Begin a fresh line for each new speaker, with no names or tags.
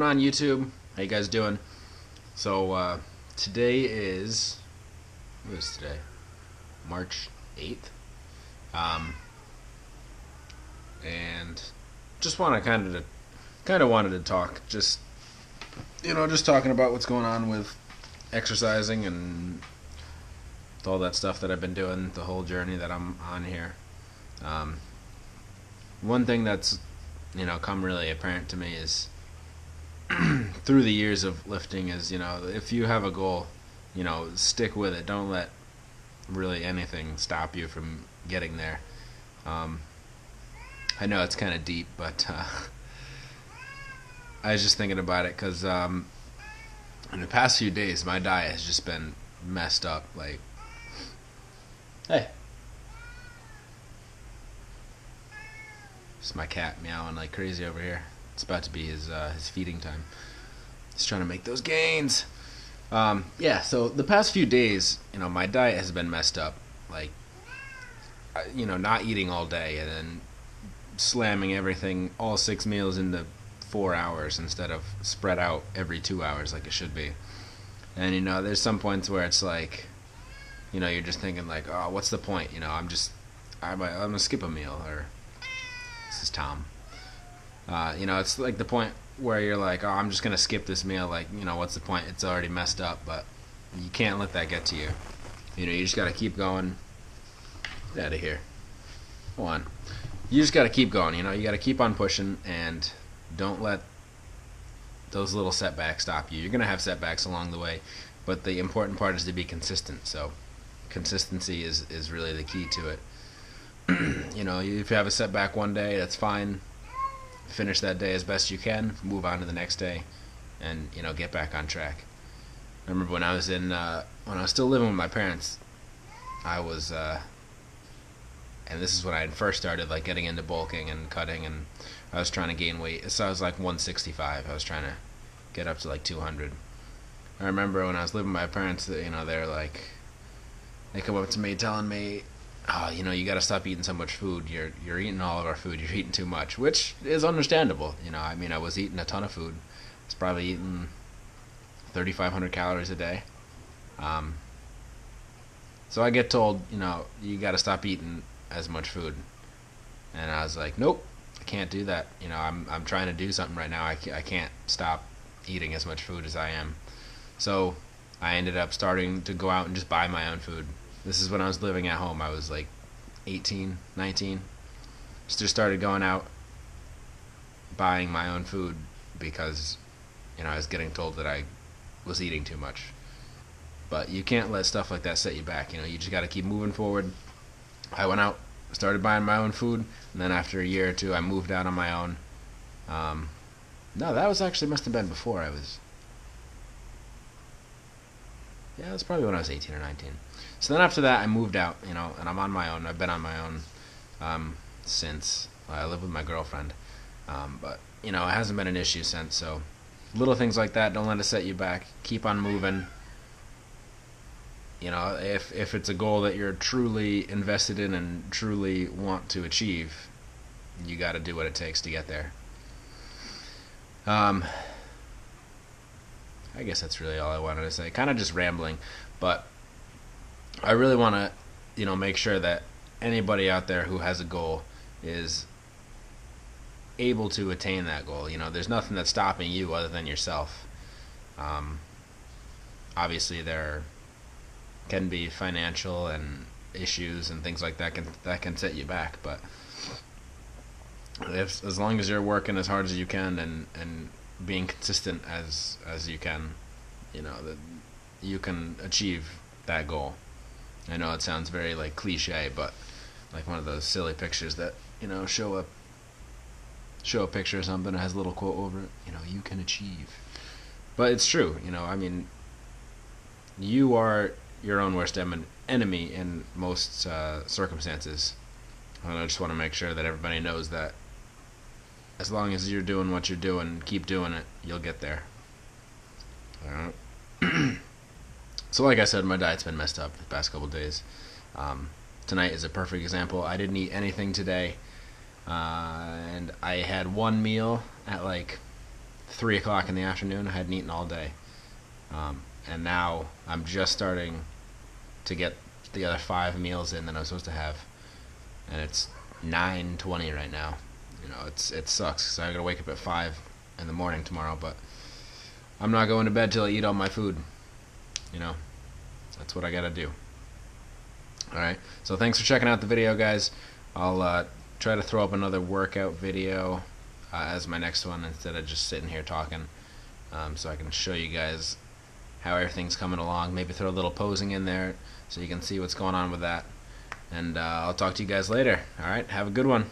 on, YouTube? How you guys doing? So today is what is today? March 8th. And just want to kind of wanted to talk, just talking about what's going on with exercising and all that stuff that I've been doing, the whole journey that I'm on here. One thing that's come really apparent to me is through the years of lifting is, if you have a goal, stick with it. Don't let really anything stop you from getting there. I know it's kind of deep, but I was just thinking about it because in the past few days, my diet has just been messed up. Like, hey, it's my cat meowing like crazy over here. It's about to be his feeding time. He's trying to make those gains. So the past few days, my diet has been messed up. Like, not eating all day and then slamming everything, all 6 meals into 4 hours instead of spread out every 2 hours like it should be. And, there's some points where it's like, you're just thinking like, oh, what's the point? I'm going to skip a meal. Or this is Tom. It's like the point where you're like, oh, I'm just going to skip this meal. Like, what's the point? It's already messed up. But you can't let that get to you. You just got to keep going. Get out of here. Go on. You just got to keep going. You got to keep on pushing and don't let those little setbacks stop you. You're going to have setbacks along the way, but the important part is to be consistent. So consistency is really the key to it. If you have a setback one day, that's fine. Finish that day as best you can, move on to the next day, and get back on track. I remember when I was still living with my parents, I was and this is when I had first started like getting into bulking and cutting, and I was trying to gain weight. So I was like 165. I was trying to get up to like 200. I remember when I was living with my parents, they come up to me telling me, oh, you got to stop eating so much food. You're eating all of our food. You're eating too much, which is understandable. I was eating a ton of food. I was probably eating 3,500 calories a day. So I get told, you got to stop eating as much food, and I was like, nope, I can't do that. I'm trying to do something right now. I can't stop eating as much food as I am. So I ended up starting to go out and just buy my own food. This is when I was living at home. I was like 18, 19. Just started going out, buying my own food because, I was getting told that I was eating too much. But you can't let stuff like that set you back. You just got to keep moving forward. I went out, started buying my own food, and then after a year or two, I moved out on my own. No, that was actually must have been before I was. Yeah, that's probably when I was 18 or 19. So then after that, I moved out, and I'm on my own. I've been on my own since. I live with my girlfriend. But, it hasn't been an issue since. So little things like that, don't let it set you back. Keep on moving. If it's a goal that you're truly invested in and truly want to achieve, you got to do what it takes to get there. I guess that's really all I wanted to say. Kind of just rambling, but I really want to, make sure that anybody out there who has a goal is able to attain that goal. There's nothing that's stopping you other than yourself. Obviously, there can be financial and issues and things like that can set you back, but as long as you're working as hard as you can and being consistent as you can, that you can achieve that goal. I know it sounds very like cliche, but like one of those silly pictures that show a picture or something that has a little quote over it. You can achieve, but it's true. You are your own worst enemy in most circumstances. And I just want to make sure that everybody knows that as long as you're doing what you're doing, keep doing it, you'll get there. So like I said, my diet's been messed up the past couple days. Tonight is a perfect example. I didn't eat anything today, and I had one meal at like 3 o'clock in the afternoon. I hadn't eaten all day. And now I'm just starting to get the other 5 meals in that I was supposed to have. And it's 9:20 right now. You know, it sucks, so I gotta wake up at 5 in the morning tomorrow, but I'm not going to bed till I eat all my food. You know, that's what I gotta do. Alright, so thanks for checking out the video, guys. I'll try to throw up another workout video as my next one instead of just sitting here talking, so I can show you guys how everything's coming along. Maybe throw a little posing in there so you can see what's going on with that. And I'll talk to you guys later. Alright, have a good one.